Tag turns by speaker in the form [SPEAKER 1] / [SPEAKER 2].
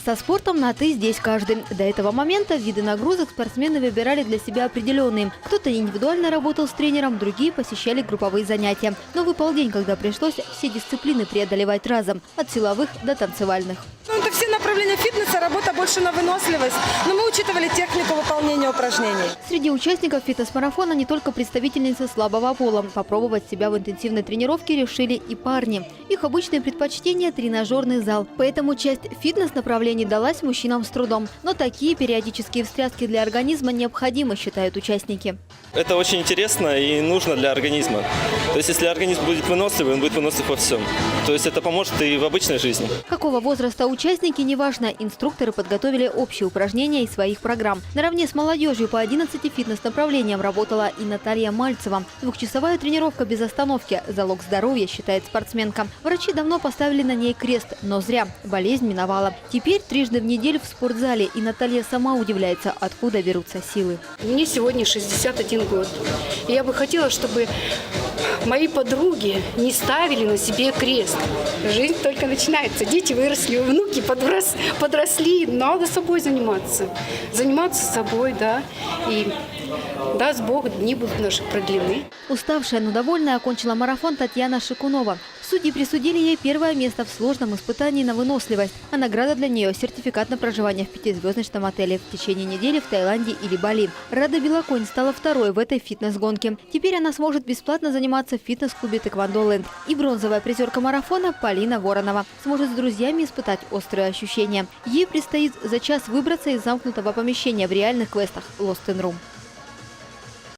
[SPEAKER 1] Со спортом на «ты» здесь каждый. До этого момента виды нагрузок спортсмены выбирали для себя определенные. Кто-то индивидуально работал с тренером, другие посещали групповые занятия. Но выпал день, когда пришлось все дисциплины преодолевать разом, от силовых до танцевальных.
[SPEAKER 2] Это все направления фитнеса, работа больше на выносливость. Но мы учитывали технику выполнения упражнений.
[SPEAKER 1] Среди участников фитнес-марафона не только представительницы слабого пола. Попробовать себя в интенсивной тренировке решили и парни. Их обычное предпочтение – тренажерный зал. Поэтому часть фитнес-направлений далась мужчинам с трудом. Но такие периодические встряски для организма необходимы, считают участники.
[SPEAKER 3] Это очень интересно и нужно для организма. То есть если организм будет выносливый, он будет выносливый во всем. То есть это поможет и в обычной жизни.
[SPEAKER 1] Какого возраста участники, неважно. Инструкторы подготовили общие упражнения из своих программ. Наравне с молодежью по 11 фитнес-направлениям работала и Наталья Мальцева. Двухчасовая тренировка без остановки – залог здоровья, считает спортсменка. Врачи давно поставили на ней крест, но зря. Болезнь миновала. Теперь трижды в неделю в спортзале, и Наталья сама удивляется, откуда берутся силы.
[SPEAKER 4] Мне сегодня 61 год. И я бы хотела, чтобы мои подруги не ставили на себе крест. Жизнь только начинается. Дети выросли, внуки подросли. Надо собой заниматься. Заниматься собой, да. И даст Бог, дни будут наши продлены.
[SPEAKER 1] Уставшая, но довольная окончила марафон Татьяна Шикунова. Судьи присудили ей первое место в сложном испытании на выносливость. А награда для нее – сертификат на проживание в 5-звездочном отеле в течение недели в Таиланде или Бали. Рада Белоконь стала второй в этой фитнес-гонке. Теперь она сможет бесплатно заниматься в фитнес-клубе «Тэквондо Лэнд». И бронзовая призерка марафона Полина Воронова сможет с друзьями испытать острые ощущения. Ей предстоит за час выбраться из замкнутого помещения в реальных квестах Lost in Room.